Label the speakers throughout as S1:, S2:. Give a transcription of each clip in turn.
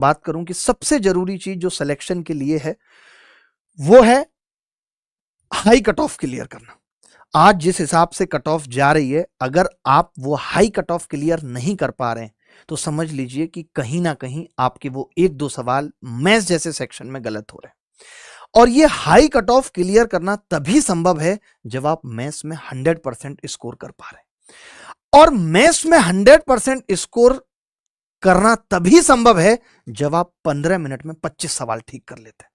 S1: बात करूं कि सबसे जरूरी चीज जो सिलेक्शन के लिए है वो है हाई कट ऑफ क्लियर करना। आज जिस हिसाब से कट ऑफ जा रही है, अगर आप वो हाई कट ऑफ क्लियर नहीं कर पा रहे हैं तो समझ लीजिए कि कहीं ना कहीं आपके वो एक दो सवाल मैथ्स जैसे सेक्शन में गलत हो रहे हैं। और ये हाई कट ऑफ क्लियर करना तभी संभव है जब आप मैथ्स में 100% स्कोर कर पा रहे हैं। और मैथ्स में 100% स्कोर करना तभी संभव है जब आप 15 मिनट में 25 सवाल ठीक कर लेते हैं।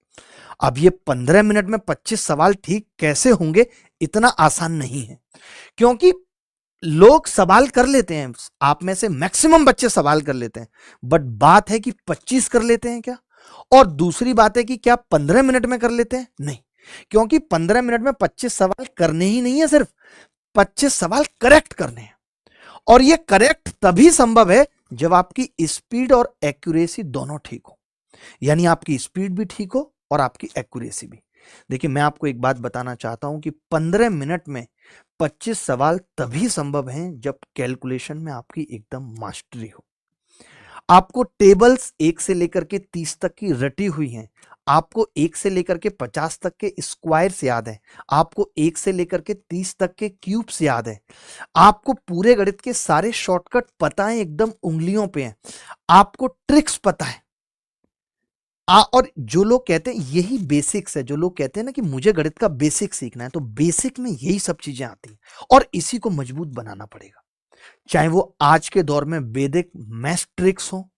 S1: अब ये 15 मिनट में 25 सवाल ठीक कैसे होंगे, इतना आसान नहीं है, क्योंकि लोग सवाल कर लेते हैं, आप में से मैक्सिमम बच्चे सवाल कर लेते हैं, बट बात है कि 25 कर लेते हैं क्या, और दूसरी बात है कि क्या 15 मिनट में कर लेते हैं? नहीं, क्योंकि 15 मिनट में 25 सवाल करने ही नहीं है, सिर्फ 25 सवाल करेक्ट करने हैं। और ये करेक्ट तभी संभव है जब आपकी स्पीड और एक्यूरेसी दोनों ठीक हो, यानी आपकी स्पीड भी ठीक हो और आपकी एक्यूरेसी भी। देखिए, मैं आपको एक बात बताना चाहता हूं कि 15 मिनट में 25 सवाल तभी संभव हैं जब कैलकुलेशन में आपकी एकदम मास्टरी हो। आपको टेबल्स 1 से लेकर के 30 तक की रटी हुई हैं, आपको 1 से लेकर के 50 तक के स्क्वायर्स याद हैं, आपको 1 से लेकर के 30 तक के क्यूब्स याद हैं, आपको पूरे गणित के सारे शॉर्टकट पता है, एकदम उंगलियों पे हैं, आपको ट्रिक्स पता है। और जो लोग कहते हैं यही बेसिक्स है, जो लोग कहते हैं ना कि मुझे गणित का बेसिक सीखना है, तो बेसिक में यही सब चीजें आती हैं और इसी को मजबूत बनाना पड़ेगा। चाहे वो आज के दौर में वैदिक मैथ ट्रिक्स हो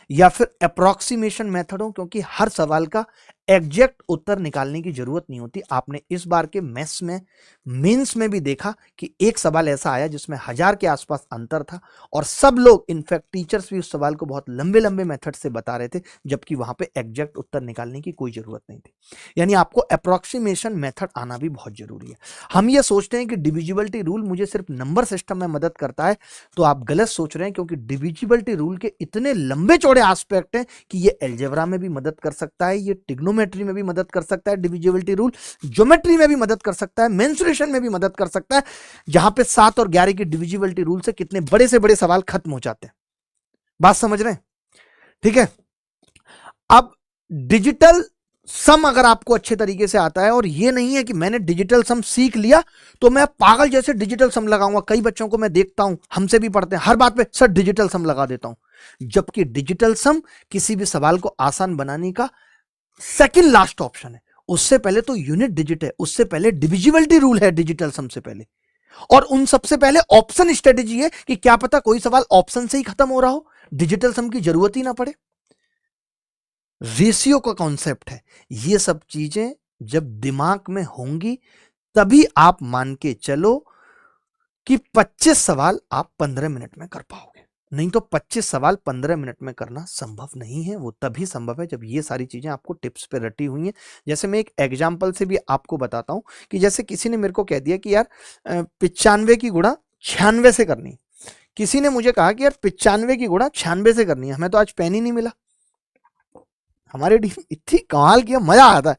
S1: या फिर अप्रोक्सीमेशन मेथड हो, क्योंकि हर सवाल का एग्जैक्ट उत्तर निकालने की जरूरत नहीं होती। आपने इस बार के मैथ्स में मेंस में भी देखा कि एक सवाल ऐसा आया जिसमें 1000 के आसपास अंतर था और सब लोग, इनफैक्ट टीचर्स भी उस सवाल को बहुत लंबे लंबे मेथड से बता रहे थे, जबकि वहां पे एग्जैक्ट उत्तर निकालने की कोई जरूरत नहीं थी। यानी आपको अप्रोक्सीमेशन मेथड आना भी बहुत जरूरी है। हम ये सोचते हैं कि डिविजिबिलिटी रूल मुझे सिर्फ नंबर सिस्टम में मदद करता है, तो आप गलत सोच रहे हैं, क्योंकि डिविजिबिलिटी रूल के इतने लंबे चौड़े एस्पेक्ट हैं कि ये अलजेब्रा में भी मदद कर सकता है, ये ट्रिग्नोमेट्री में भी मदद कर सकता है डिविजिबिलिटी रूल, ज्योमेट्री में भी मदद कर सकता है, मेंसुरेशन में भी मदद कर सकता है, जहां पे 7 और 11 की डिविजिबिलिटी रूल से कितने बड़े से बड़े सवाल खत्म हो जाते हैं। बात समझ रहे हैं? ठीक है। अब डिजिटल सम अगर आपको अच्छे तरीके से आता है, और ये नहीं है कि मैंने डिजिटल सम सीख लिया तो मैं पागल जैसे डिजिटल सम लगाऊंगा। कई बच्चों को मैं देखता हूं, हमसे भी पढ़ते हैं, हर बात पे सर डिजिटल सम लगा देता हूं, जबकि डिजिटल सम किसी भी सवाल को आसान बनाने का सेकंड लास्ट ऑप्शन है। उससे पहले तो यूनिट डिजिट है, उससे पहले डिविजिबिलिटी रूल है डिजिटल सम से पहले, और उन सबसे पहले ऑप्शन स्ट्रेटेजी है कि क्या पता कोई सवाल ऑप्शन से ही खत्म हो रहा हो, डिजिटल सम की जरूरत ही ना पड़े। रेशियो का कॉन्सेप्ट है। ये सब चीजें जब दिमाग में होंगी तभी आप मान के चलो कि 25 सवाल आप 15 मिनट में कर पाओगे। नहीं तो 25 सवाल 15 मिनट में करना संभव नहीं है। वो तभी संभव है जब ये सारी चीजें आपको टिप्स पे रटी हुई हैं। जैसे मैं एक एग्जाम्पल से भी आपको बताता हूं कि जैसे किसी ने मेरे को कह दिया कि यार 95 की गुणा 96 से करनी है। किसी ने मुझे कहा कि यार 95 की गुणा 96 से करनी है। हमें तो आज पेन ही नहीं मिला। हमारे टीम इतनी कमाल किया, मजा आता है।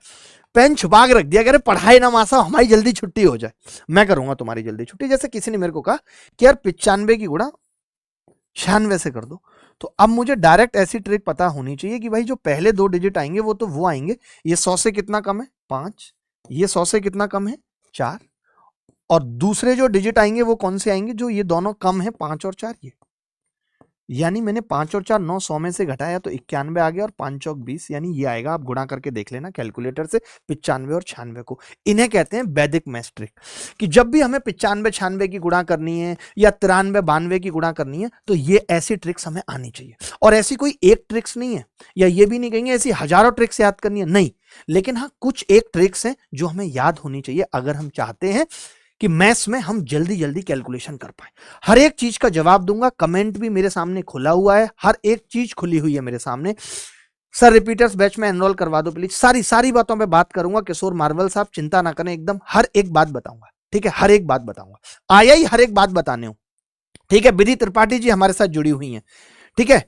S1: पेन छुपा के रख दिया, कह रहे पढ़ाई ना मासा, हमारी जल्दी छुट्टी हो जाए, मैं करूंगा तुम्हारी जल्दी छुट्टी। जैसे किसी ने मेरे को कहा कि यार 95 की गुणा 96 से कर दो, तो अब मुझे डायरेक्ट ऐसी ट्रिक पता होनी चाहिए कि भाई जो पहले 2 डिजिट आएंगे वो तो वो आएंगे, ये 100 से कितना कम है 5, ये 100 से कितना कम है 4, और दूसरे जो डिजिट आएंगे वो कौन से आएंगे, जो ये दोनों कम है 5 और 4। ये यानी मैंने 5 और 4 9 100 में से घटाया तो 91 आ गया, और 5 चौक 20, यानी ये आएगा। आप गुणा करके देख लेना कैलकुलेटर से 95 और 96 को। इन्हें कहते हैं वैदिक मैथ ट्रिक, कि जब भी हमें 95 96 की गुणा करनी है या 93 92 की गुणा करनी है तो ये ऐसी ट्रिक्स हमें आनी चाहिए। और ऐसी कोई एक ट्रिक्स नहीं है, या ये भी नहीं कहेंगे ऐसी हजारों ट्रिक्स याद करनी है, नहीं, लेकिन हाँ कुछ एक ट्रिक्स हैं जो हमें याद होनी चाहिए अगर हम चाहते हैं कि मैथ्स में हम जल्दी जल्दी कैलकुलेशन कर पाए। हर एक चीज का जवाब दूंगा, कमेंट भी मेरे सामने खुला हुआ है, हर एक चीज खुली हुई है मेरे सामने। सर रिपीटर्स बैच में एनरोल करवा दो प्लीज। सारी बातों पे बात करूंगा। किशोर मार्वल साहब चिंता ना करें, एकदम हर एक बात बताऊंगा, ठीक है, हर एक बात बताऊंगा, आया ही हर एक बात बताने हो, ठीक है। विधि त्रिपाठी जी हमारे साथ जुड़ी हुई है, ठीक है।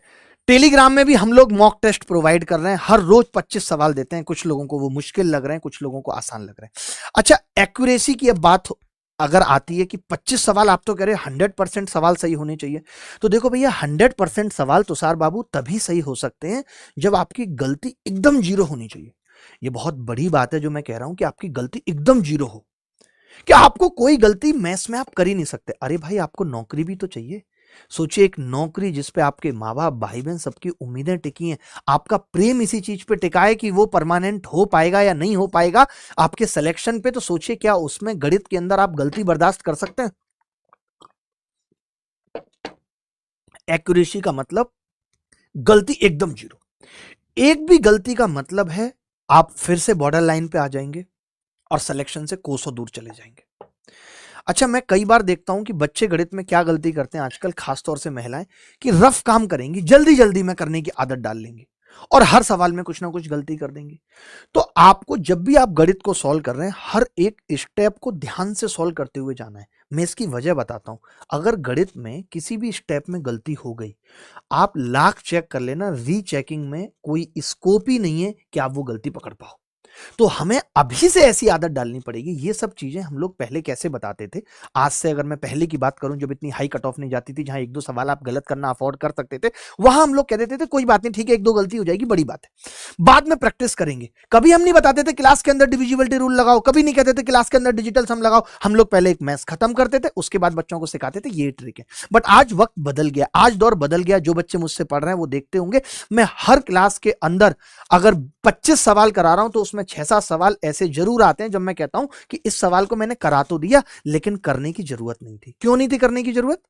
S1: टेलीग्राम में भी हम लोग मॉक टेस्ट प्रोवाइड कर रहे हैं, हर रोज 25 सवाल देते हैं। कुछ लोगों को वो मुश्किल लग रहे हैं, कुछ लोगों को आसान लग रहे हैं। अच्छा, एक्यूरेसी की अब बात अगर आती है कि 25 सवाल, आप तो कह रहे 100% सवाल सही होने चाहिए, तो देखो भैया 100% सवाल तुषार बाबू तभी सही हो सकते हैं जब आपकी गलती एकदम जीरो होनी चाहिए। ये बहुत बड़ी बात है जो मैं कह रहा हूं कि आपकी गलती एकदम जीरो हो, कि आपको कोई गलती मैथ्स में आप कर ही नहीं सकते। अरे भाई आपको नौकरी भी तो चाहिए। सोचिए एक नौकरी जिस पे आपके माँ बाप भाई बहन सबकी उम्मीदें टिकी हैं, आपका प्रेम इसी चीज पे टिका है कि वो परमानेंट हो पाएगा या नहीं हो पाएगा आपके सिलेक्शन पे, तो सोचिए क्या उसमें गणित के अंदर आप गलती बर्दाश्त कर सकते हैं? एक्यूरेसी का मतलब गलती एकदम जीरो। एक भी गलती का मतलब है आप फिर से बॉर्डर लाइन पे आ जाएंगे और सिलेक्शन से कोसों दूर चले जाएंगे। अच्छा, मैं कई बार देखता हूं कि बच्चे गणित में क्या गलती करते हैं आजकल, खासतौर से महिलाएं, कि रफ काम करेंगी, जल्दी जल्दी में करने की आदत डाल लेंगी और हर सवाल में कुछ ना कुछ गलती कर देंगी। तो आपको जब भी आप गणित को सॉल्व कर रहे हैं, हर एक स्टेप को ध्यान से सॉल्व करते हुए जाना है। मैं इसकी वजह बताता हूं। अगर गणित में किसी भी स्टेप में गलती हो गई, आप लाख चेक कर लेना, रीचेकिंग में कोई स्कोप ही नहीं है कि आप वो गलती पकड़ पाओ। तो हमें अभी से ऐसी आदत डालनी पड़ेगी। ये सब चीजें हम लोग पहले कैसे बताते थे, आज से अगर मैं पहले की बात करूं, जब इतनी हाई कट ऑफ नहीं जाती थी, जहां एक दो सवाल आप गलत करना अफोर्ड कर सकते थे, वहां हम लोग कह देते थे कोई बात नहीं, ठीक है, एक दो गलती हो जाएगी, बड़ी बात है, बाद में प्रैक्टिस करेंगे। कभी हम नहीं बताते थे क्लास के अंदर डिविजिबिलिटी रूल लगाओ, कभी नहीं कहते थे क्लास के अंदर डिजिटल सम लगाओ। हम लोग पहले एक मैथ्स खत्म करते थे, उसके बाद बच्चों को सिखाते थे ये ट्रिक है। बट आज वक्त बदल गया, आज दौर बदल गया। जो बच्चे मुझसे पढ़ रहे हैं वो देखते होंगे, मैं हर क्लास के अंदर अगर 25 सवाल करा रहा हूं तो उसमें 6-7 सवाल ऐसे जरूर आते हैं जब मैं कहता हूं कि इस सवाल को मैंने करा तो दिया लेकिन करने की जरूरत नहीं थी। क्यों नहीं थी करने की जरूरत?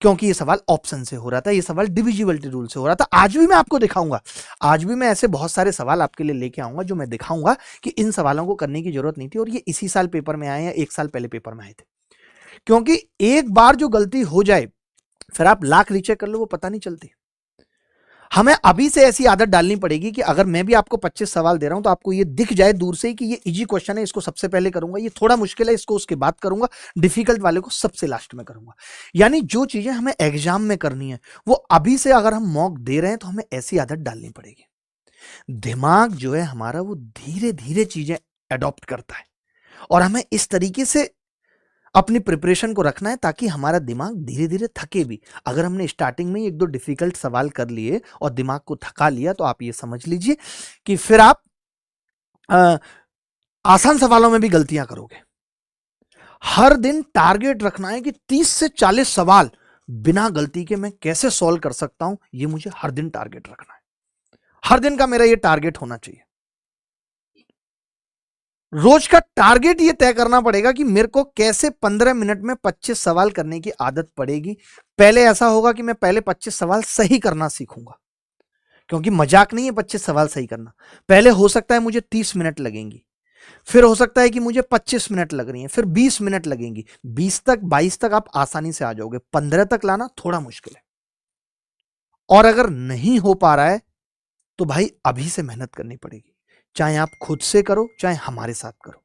S1: क्योंकि ये सवाल ऑप्शन से हो रहा था, ये सवाल डिविजिबिलिटी रूल से हो रहा था। आज भी मैं आपको दिखाऊंगा, आज भी मैं ऐसे बहुत सारे सवाल आपके लिए लेके आऊंगा जो मैं दिखाऊंगा कि इन सवालों को करने की जरूरत नहीं थी और ये इसी साल पेपर में आए या एक साल पहले पेपर में आए थे। क्योंकि एक बार जो गलती हो जाए फिर आप लाख रीचेक कर लो, वो पता नहीं चलती। हमें अभी से ऐसी आदत डालनी पड़ेगी कि अगर मैं भी आपको 25 सवाल दे रहा हूं तो आपको ये दिख जाए दूर से कि ये इजी क्वेश्चन है, इसको सबसे पहले करूंगा, ये थोड़ा मुश्किल है, इसको उसके बाद करूंगा, डिफिकल्ट वाले को सबसे लास्ट में करूंगा। यानी जो चीजें हमें एग्जाम में करनी है वो अभी से अगर हम मॉक दे रहे हैं तो हमें ऐसी आदत डालनी पड़ेगी। दिमाग जो है हमारा वो धीरे धीरे चीजें अडॉप्ट करता है और हमें इस तरीके से अपनी प्रिपरेशन को रखना है ताकि हमारा दिमाग धीरे धीरे थके भी। अगर हमने स्टार्टिंग में एक दो डिफिकल्ट सवाल कर लिए और दिमाग को थका लिया तो आप ये समझ लीजिए कि फिर आप आसान सवालों में भी गलतियां करोगे। हर दिन टारगेट रखना है कि 30 से 40 सवाल बिना गलती के मैं कैसे सॉल्व कर सकता हूं, ये मुझे हर दिन टारगेट रखना है। हर दिन का मेरा ये टारगेट होना चाहिए। रोज का टारगेट ये तय करना पड़ेगा कि मेरे को कैसे 15 मिनट में 25 सवाल करने की आदत पड़ेगी। पहले ऐसा होगा कि मैं पहले 25 सवाल सही करना सीखूंगा, क्योंकि मजाक नहीं है 25 सवाल सही करना। पहले हो सकता है मुझे 30 मिनट लगेंगी, फिर हो सकता है कि मुझे 25 मिनट लग रही हैं, फिर 20 मिनट लगेंगी, 20 तक 22 तक आप आसानी से आ जाओगे, 15 तक लाना थोड़ा मुश्किल है। और अगर नहीं हो पा रहा है तो भाई अभी से मेहनत करनी पड़ेगी, चाहे आप खुद से करो चाहे हमारे साथ करो।